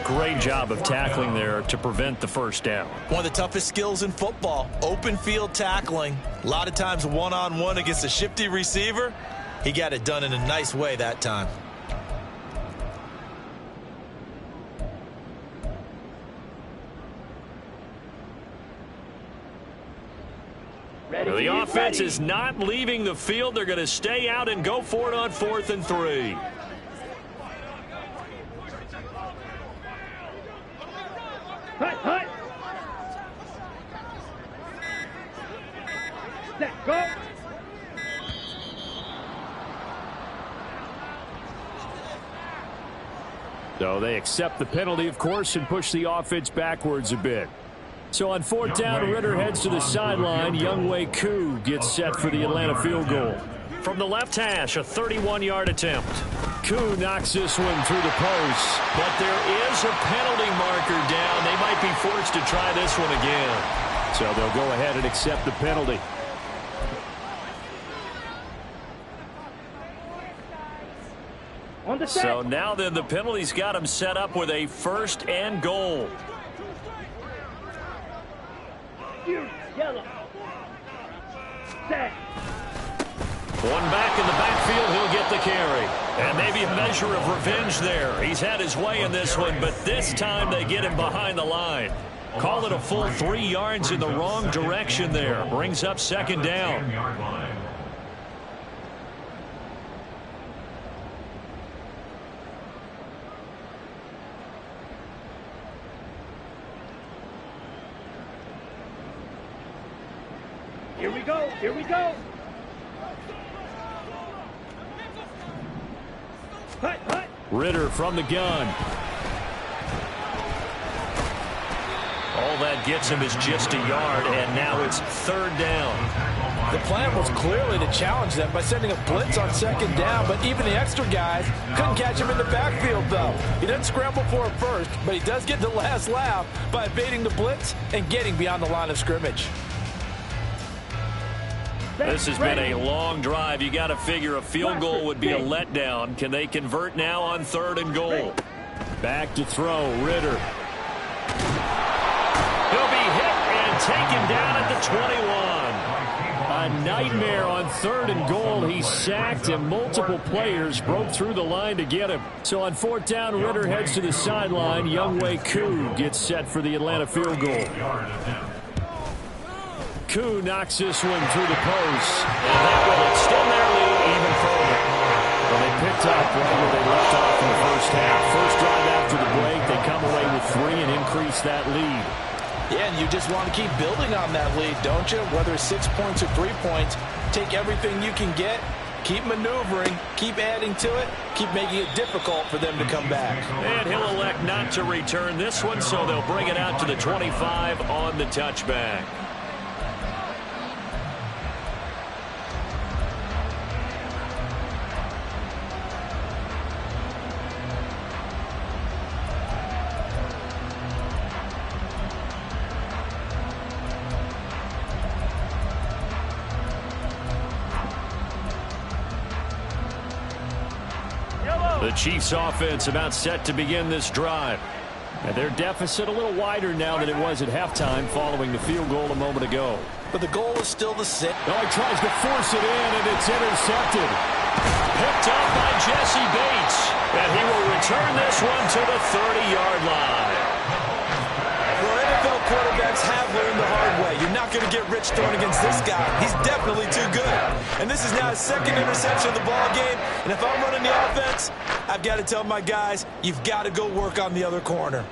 Great job of tackling there to prevent the first down. One of the toughest skills in football, open field tackling. A lot of times one-on-one against a shifty receiver. He got it done in a nice way that time. The offense is not leaving the field. They're going to stay out and go for it on 4th and 3. Hut, hut. Set, go. So they accept the penalty, of course, and push the offense backwards a bit. So on 4th down, Ritter heads to the sideline. Younghoe Koo gets set for the Atlanta field goal. From the left hash, a 31-yard attempt. Koo knocks this one through the post, but there is a penalty marker down. They might be forced to try this one again. So they'll go ahead and accept the penalty. So now then, the penalty's got him set up with a 1st and goal. Yellow. Set. One back in the backfield, he'll get the carry. And maybe a measure of revenge there. He's had his way in this one, but this time they get him behind the line. Call it a full 3 yards in the wrong direction there. Brings up second down. Here we go. Here we go. Hut, hut. Ritter from the gun. All that gets him is just a yard, and now it's third down. The plan was clearly to challenge them by sending a blitz on second down, but even the extra guys couldn't catch him in the backfield, though. He doesn't scramble for it first, but he does get the last laugh by evading the blitz and getting beyond the line of scrimmage. This has been a long drive. You got to figure a field goal would be a letdown. Can they convert now on 3rd and goal? Back to throw, Ritter. He'll be hit and taken down at the 21. A nightmare on 3rd and goal. He sacked and multiple players broke through the line to get him. So on 4th down, Ritter heads to the sideline. Younghoe Koo gets set for the Atlanta field goal. Koo knocks this one through the post, and that will extend their lead even further. Well, they picked up right where they left off in the first half. First drive after the break, they come away with 3 and increase that lead. Yeah, and you just want to keep building on that lead, don't you? Whether it's 6 points or 3 points, take everything you can get, keep maneuvering, keep adding to it, keep making it difficult for them to come back. And he'll elect not to return this one, so they'll bring it out to the 25 on the touchback. The Chiefs offense about set to begin this drive. And their deficit a little wider now than it was at halftime following the field goal a moment ago. But the goal is still the same. Oh, he tries to force it in, and it's intercepted. Picked up by Jesse Bates. And he will return this one to the 30-yard line. Well, NFL quarterbacks have learned the hard way. You're not going to get rich throwing against this guy. He's definitely too good. And this is now his 2nd interception of the ball game. And if I'm running the offense, I've got to tell my guys, you've got to go work on the other corner.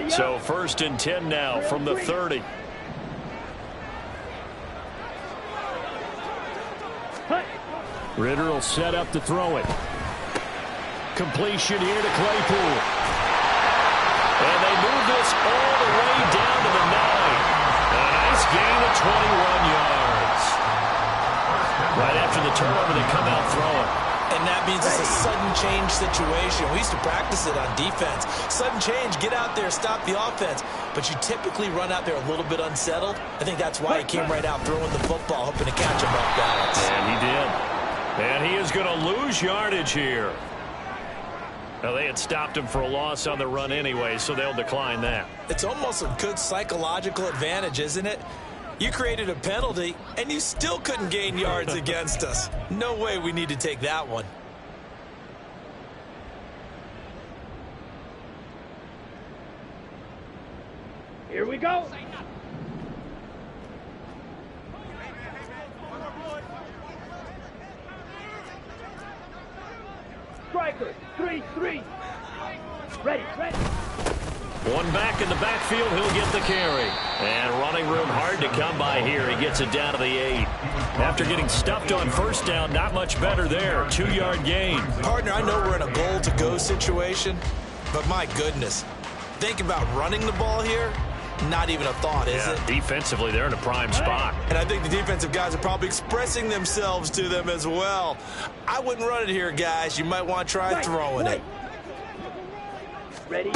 So 1st and 10 now from the 30. Ritter will set up to throw it. Completion here to Claypool. And they move this all the way down to the 9. A nice gain of 21 yards. Right after the turnover, they come out throwing. And that means it's a sudden change situation. We used to practice it on defense. Sudden change, get out there, stop the offense. But you typically run out there a little bit unsettled. I think that's why he came right out throwing the football, hoping to catch him off balance. And he did. And he is going to lose yardage here. Now, they had stopped him for a loss on the run anyway, so they'll decline that. It's almost a good psychological advantage, isn't it? You created a penalty, and you still couldn't gain yards against us. No way we need to take that one. Here we go. Striker, 3-3. Ready. One back in the backfield, he'll get the carry. And running room hard to come by here. He gets it down to the 8. After getting stuffed on 1st down, not much better there. 2-yard gain. Partner, I know we're in a goal-to-go situation, but my goodness. Think about running the ball here. Not even a thought, is it? Defensively, they're in a prime spot. And I think the defensive guys are probably expressing themselves to them as well. I wouldn't run it here, guys. You might want to try throwing it. Ready?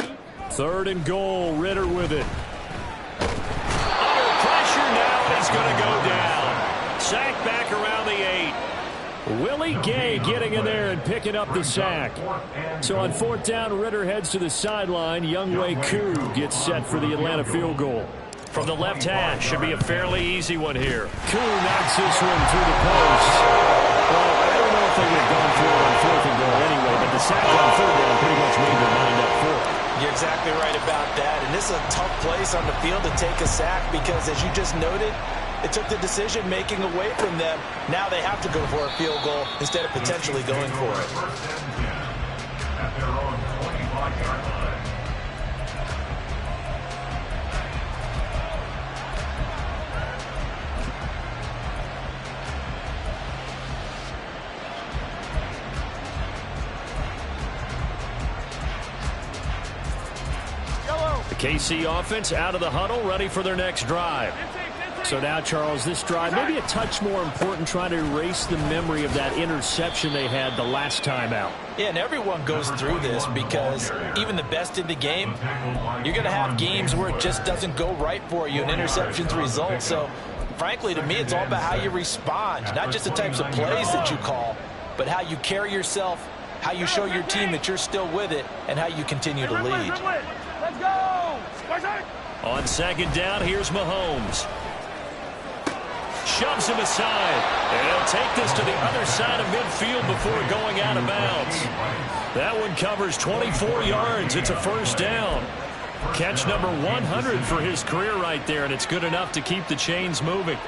3rd and goal, Ritter with it. Under pressure now, and he's going to go down. Sacked back around the 8. Willie Gay getting in there and picking up the sack. So on 4th down, Ritter heads to the sideline. Younghoe Koo gets set for the Atlanta field goal. From the left hash, should be a fairly easy one here. Koo knocks this one through the post. Well, I don't know if they would have gone for it on 4th and goal anyway, but the sack on 3rd down pretty much made their mind up for it. You're exactly right about that. And this is a tough place on the field to take a sack because, as you just noted, it took the decision-making away from them. Now they have to go for a field goal instead of potentially going for it. At their own 25-yard line. The KC offense out of the huddle, ready for their next drive. So now, Charles, this drive maybe a touch more important, trying to erase the memory of that interception they had the last time out. Yeah, and everyone goes through this because even the best in the game, you're going to have games where it just doesn't go right for you, and interceptions result. So, frankly, to me, it's all about how you respond, not just the types of plays that you call, but how you carry yourself, how you show your team that you're still with it, and how you continue to lead. Let's go! On 2nd down, here's Mahomes. Shoves him aside. And he'll take this to the other side of midfield before going out of bounds. That one covers 24 yards. It's a 1st down. Catch number 100 for his career right there, and it's good enough to keep the chains moving.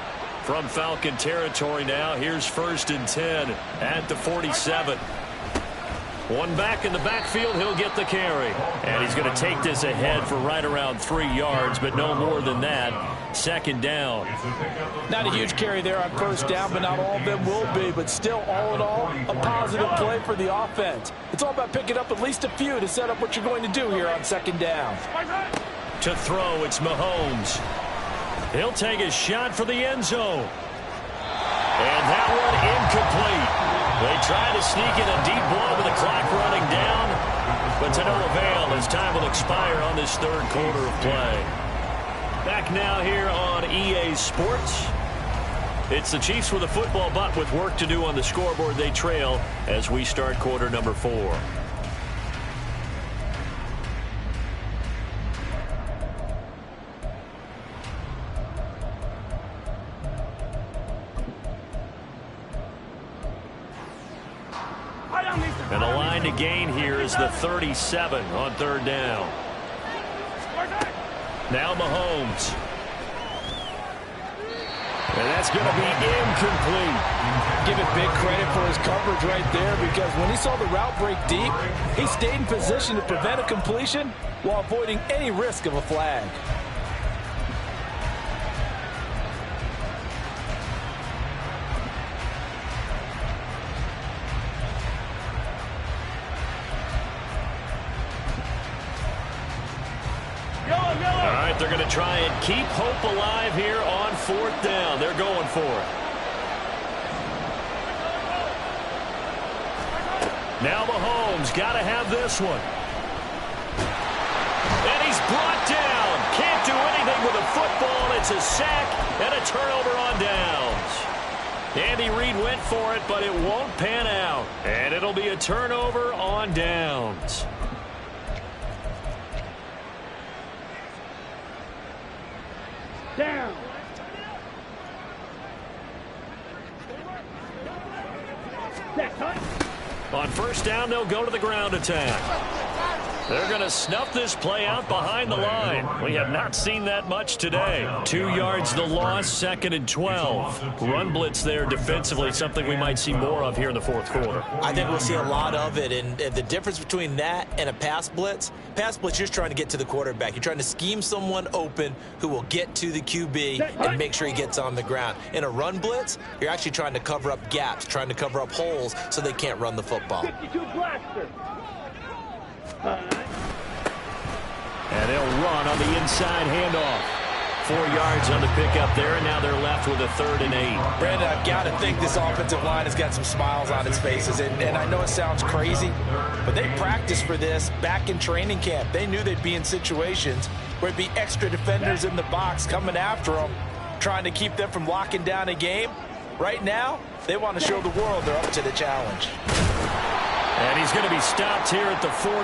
From Falcon territory now, here's 1st and 10 at the 47. One back in the backfield, he'll get the carry. And he's going to take this ahead for right around 3 yards, but no more than that. 2nd down. Not a huge carry there on 1st down, but not all of them will be. But still, all in all, a positive play for the offense. It's all about picking up at least a few to set up what you're going to do here on 2nd down. To throw, it's Mahomes. He'll take a shot for the end zone. And that one incomplete. They try to sneak in a deep ball with the clock running down, but to no avail as time will expire on this 3rd quarter of play. Back now here on EA Sports. It's the Chiefs with a football, but with work to do on the scoreboard. They trail as we start quarter number 4. And the line to gain here is the 37 on 3rd down. Now Mahomes. And that's going to be incomplete. Give it big credit for his coverage right there, because when he saw the route break deep, he stayed in position to prevent a completion while avoiding any risk of a flag. They're going to try and keep hope alive here on 4th down. They're going for it. Now Mahomes got to have this one. And he's brought down. Can't do anything with a football. It's a sack and a turnover on downs. Andy Reid went for it, but it won't pan out. And it'll be a turnover on downs. Down. On 1st down, they'll go to the ground attack. They're going to snuff this play out behind the line. We have not seen that much today. 2 yards the loss, 2nd and 12. Run blitz there defensively, something we might see more of here in the 4th quarter. I think we'll see a lot of it, and the difference between that and a pass blitz, you're just trying to get to the quarterback. You're trying to scheme someone open who will get to the QB and make sure he gets on the ground. In a run blitz, you're actually trying to cover up gaps, trying to cover up holes so they can't run the football. 52 blaster. And they'll run on the inside handoff. 4 yards on the pickup there, and now they're left with a 3rd and 8. Brandon, I've got to think this offensive line has got some smiles on its faces. And I know it sounds crazy, but they practiced for this back in training camp. They knew they'd be in situations where it'd be extra defenders in the box coming after them, trying to keep them from locking down a game. Right now, they want to show the world they're up to the challenge. And he's going to be stopped here at the 43,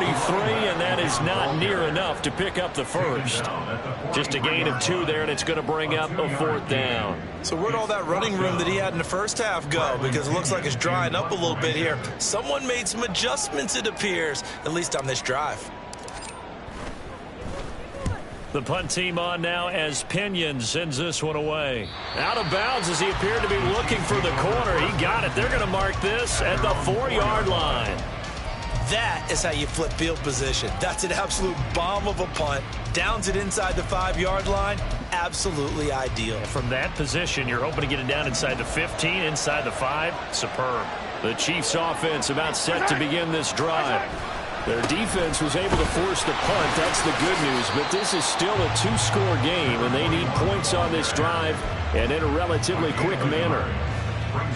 and that is not near enough to pick up the first. Just a gain of 2 there, and it's going to bring up a 4th down. So where'd all that running room that he had in the first half go? Because it looks like it's drying up a little bit here. Someone made some adjustments, it appears, at least on this drive. The punt team on now as Pinion sends this one away. Out of bounds as he appeared to be looking for the corner. He got it. They're going to mark this at the 4-yard line. That is how you flip field position. That's an absolute bomb of a punt. Downs it inside the 5-yard line. Absolutely ideal. From that position, you're hoping to get it down inside the 15, inside the 5. Superb. The Chiefs offense about set to begin this drive. Their defense was able to force the punt. That's the good news. But this is still a 2-score game, and they need points on this drive and in a relatively quick manner.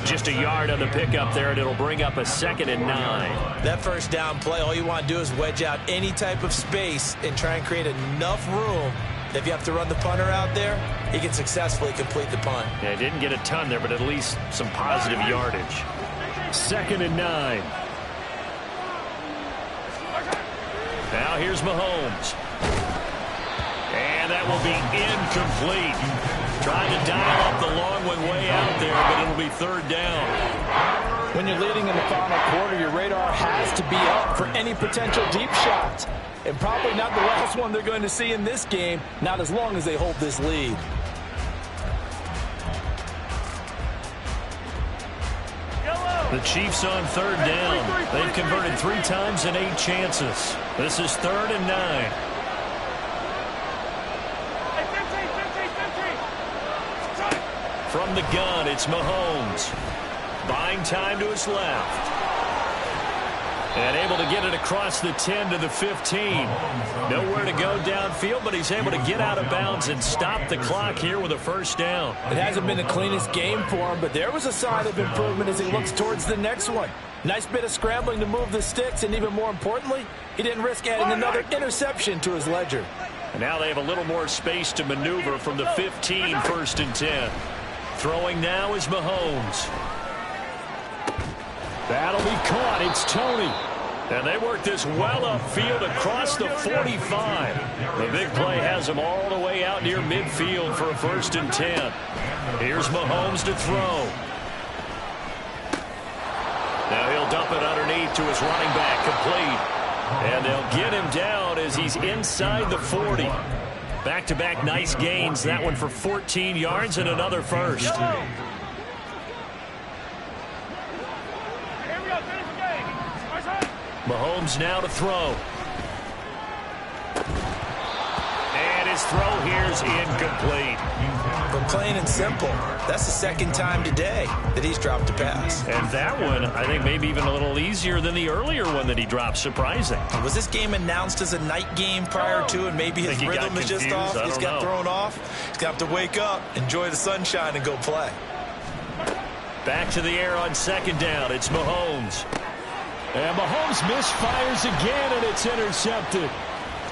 Just a yard on the pickup there, and it'll bring up a 2nd and 9. That first down play, all you want to do is wedge out any type of space and try and create enough room. If you have to run the punter out there, he can successfully complete the punt. Yeah, didn't get a ton there, but at least some positive yardage. 2nd and 9. Now here's Mahomes. And that will be incomplete. Trying to dial up the long one way out there, but it'll be 3rd down. When you're leading in the final quarter, your radar has to be up for any potential deep shots. And probably not the last one they're going to see in this game, not as long as they hold this lead. The Chiefs on 3rd down. They've converted 3 times in 8 chances. This is 3rd and 9. From the gun, it's Mahomes. Buying time to his left. And able to get it across the 10 to the 15. Nowhere to go downfield, but he's able to get out of bounds and stop the clock here with a 1st down. It hasn't been the cleanest game for him, but there was a sign of improvement as he looks towards the next one. Nice bit of scrambling to move the sticks, and even more importantly, he didn't risk adding another interception to his ledger. And now they have a little more space to maneuver from the 15, 1st and 10. Throwing now is Mahomes. That'll be caught. It's Tony. And they work this well upfield across the 45. The big play has them all the way out near midfield for a 1st and 10. Here's Mahomes to throw. Now he'll dump it underneath to his running back, complete. And they'll get him down as he's inside the 40. Back-to-back nice gains. That one for 14 yards and another 1st. Mahomes now to throw. And his throw here is incomplete. But plain and simple, that's the 2nd time today that he's dropped a pass. And that one, I think, maybe even a little easier than the earlier one that he dropped. Surprising. Was this game announced as a night game prior to, and maybe his rhythm is just off? He's got thrown off. He's going to have to wake up, enjoy the sunshine, and go play. Back to the air on 2nd down. It's Mahomes. And Mahomes misfires again, and it's intercepted.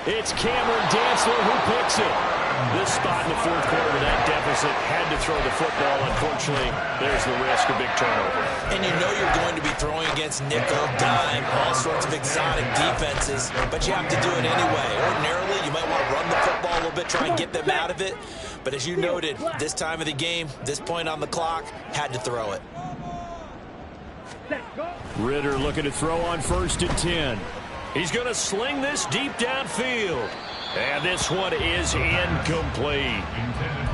It's Cameron Dantzler who picks it. This spot in the 4th quarter with that deficit, had to throw the football. Unfortunately, there's the risk of big turnover. And you know you're going to be throwing against nickel, dime, all sorts of exotic defenses, but you have to do it anyway. Ordinarily, you might want to run the football a little bit, try and get them out of it. But as you noted, this time of the game, this point on the clock, had to throw it. Ritter looking to throw on 1st and 10. He's going to sling this deep downfield. And this one is incomplete.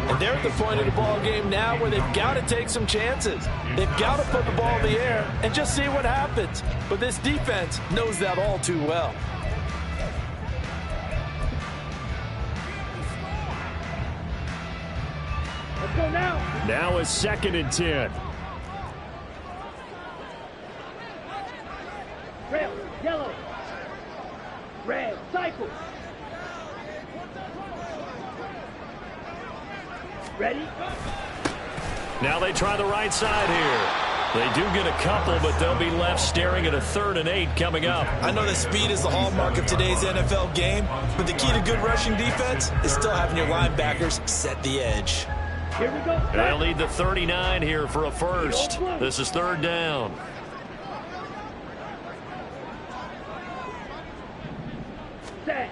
And they're at the point of the ball game now where they've got to take some chances. They've got to put the ball in the air and just see what happens. But this defense knows that all too well. Let's go now. Now is 2nd and 10. Red, yellow, red, cycle. Ready? Now they try the right side here. They do get a couple, but they'll be left staring at a 3rd and 8 coming up. I know that speed is the hallmark of today's NFL game, but the key to good rushing defense is still having your linebackers set the edge. Here we go. They'll need the 39 here for a first. This is third down. Set.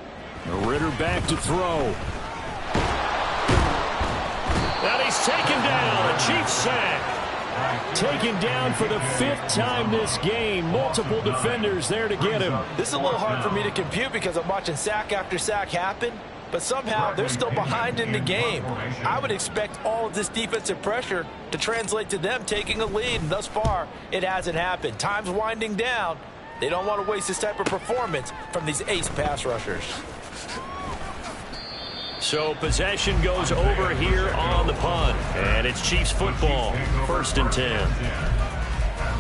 Ritter back to throw. And he's taken down. A Chiefs sack. Taken down for the 5th time this game. Multiple defenders there to get him. This is a little hard for me to compute because I'm watching sack after sack happen, but somehow they're still behind in the game. I would expect all of this defensive pressure to translate to them taking a lead, and thus far, it hasn't happened. Time's winding down. They don't want to waste this type of performance from these ace pass rushers. So possession goes over here on the punt. And it's Chiefs football. 1st and 10. And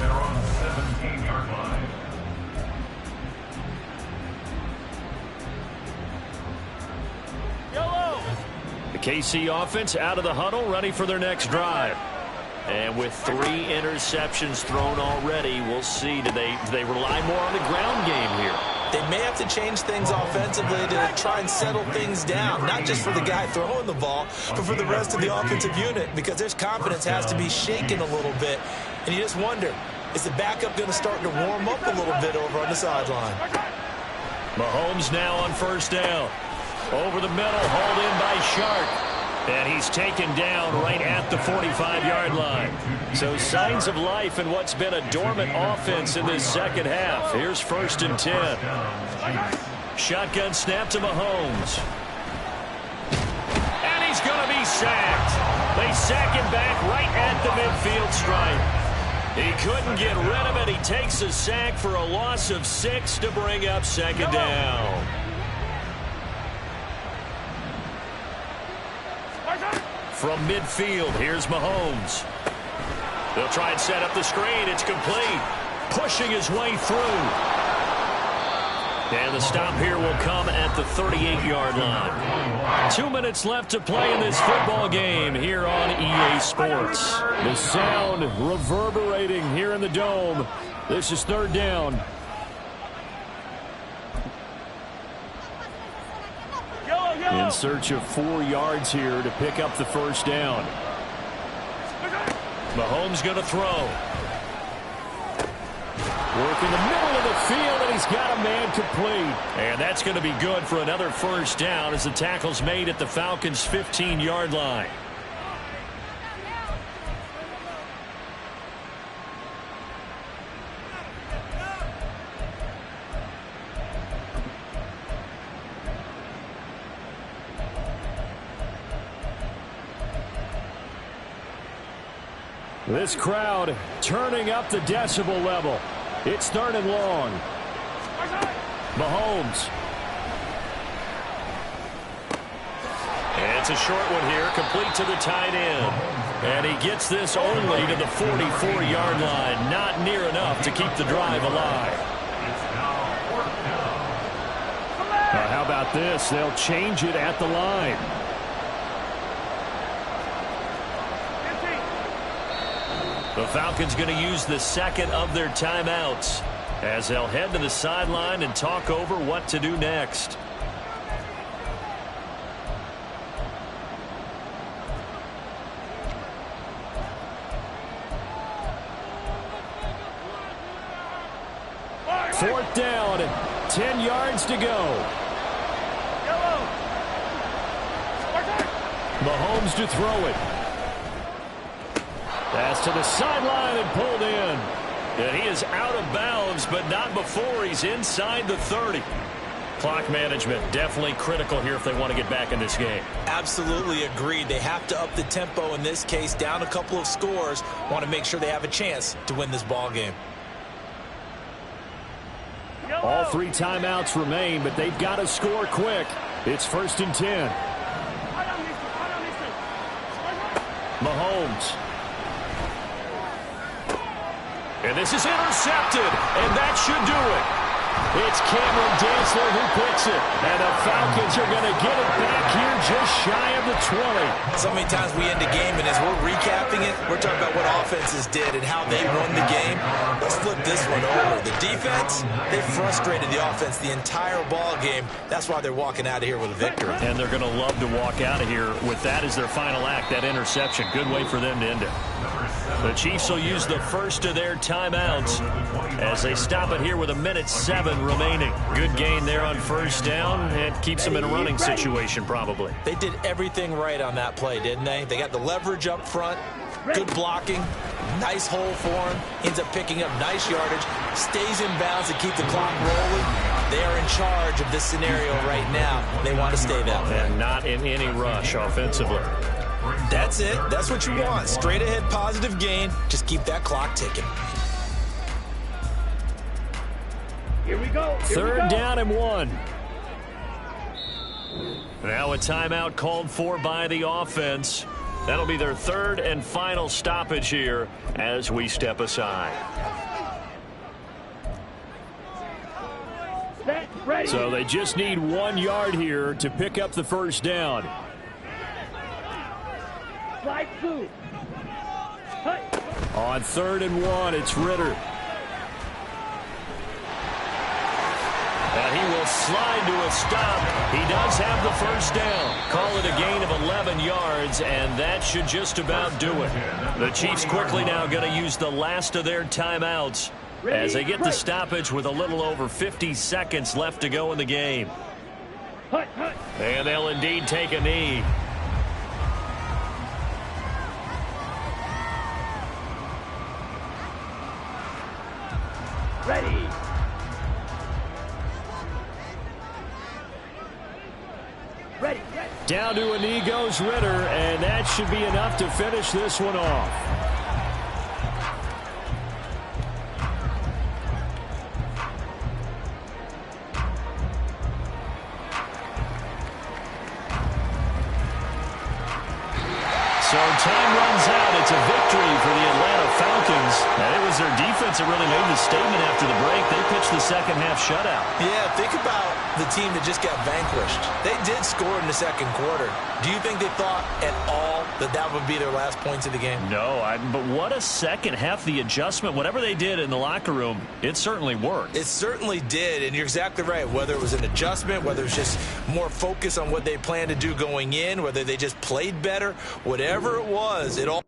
they're on the 17-yard line. The KC offense out of the huddle, ready for their next drive. And with 3 interceptions thrown already, we'll see. Do they rely more on the ground game here? They may have to change things offensively to try and settle things down, not just for the guy throwing the ball, but for the rest of the offensive unit, because their confidence has to be shaken a little bit. And you just wonder, is the backup going to start to warm up a little bit over on the sideline? Mahomes now on 1st down. Over the middle, hauled in by Shark. And he's taken down right at the 45-yard line. So signs of life in what's been a dormant offense in this second half. Here's 1st and 10. Shotgun snap to Mahomes. And he's going to be sacked. They sack him back right at the midfield stripe. He couldn't get rid of it. He takes a sack for a loss of 6 to bring up 2nd down. From midfield, here's Mahomes. They'll try and set up the screen. It's complete. Pushing his way through. And the stop here will come at the 38-yard line. 2 minutes left to play in this football game here on EA Sports. The sound reverberating here in the Dome. This is 3rd down. In search of 4 yards here to pick up the 1st down. Mahomes going to throw. Work in the middle of the field, and he's got a man complete. And that's going to be good for another 1st down as the tackle's made at the Falcons' 15-yard line. This crowd turning up the decibel level. It's 3rd and long. Mahomes. And it's a short one here, complete to the tight end. And he gets this only to the 44-yard line. Not near enough to keep the drive alive. Now, how about this? They'll change it at the line. The Falcons going to use the 2nd of their timeouts as they'll head to the sideline and talk over what to do next. Fourth down, 10 yards to go. Mahomes to throw it. Pass to the sideline and pulled in. And he is out of bounds, but not before he's inside the 30. Clock management definitely critical here if they want to get back in this game. Absolutely agreed. They have to up the tempo in this case, down a couple of scores. Want to make sure they have a chance to win this ball game. All 3 timeouts remain, but they've got to score quick. It's 1st and 10. Mahomes. And this is intercepted, and that should do it. It's Cameron Dantzler who picks it. And the Falcons are going to get it back here just shy of the 20. So many times we end a game, and as we're recapping it, we're talking about what offenses did and how they won the game. Let's flip this one over. The defense, they frustrated the offense the entire ball game. That's why they're walking out of here with a victory. And they're going to love to walk out of here with that as their final act, that interception. Good way for them to end it. The Chiefs will use the first of their timeouts as they stop it here with 1:07 remaining. Good gain there on first down. It keeps them in a running situation probably. They did everything right on that play, didn't they? They got the leverage up front, good blocking, nice hole for him, ends up picking up nice yardage, stays in bounds to keep the clock rolling. They are in charge of this scenario right now. They want to stay that way. And not in any rush offensively. That's it. That's what you want. Straight ahead positive gain. Just keep that clock ticking. Here we go. Third down and 1. Now a timeout called for by the offense. That'll be their third and final stoppage here as we step aside. Set, ready. So they just need 1 yard here to pick up the first down. Slide through. Hey. On 3rd and 1, it's Ritter. And he will slide to a stop. He does have the first down. Call it a gain of 11 yards, and that should just about do it. The Chiefs quickly now going to use the last of their timeouts as they get the stoppage with a little over 50 seconds left to go in the game. And they'll indeed take a knee. Ready. Ready. Down to a knee goes Ritter, and that should be enough to finish this one off. So time runs out. It's a victory for the Atlanta Falcons. And it was their defense that really made the statement after the break. They pitched the second half shutout. Yeah, think about the team that just got vanquished. They did score in the second quarter. Do you think they thought at all that that would be their last points of the game? No, but what a second half. The adjustment, whatever they did in the locker room, it certainly worked. It certainly did, and you're exactly right. Whether it was an adjustment, whether it was just more focus on what they planned to do going in, whether they just played better, whatever it was, it all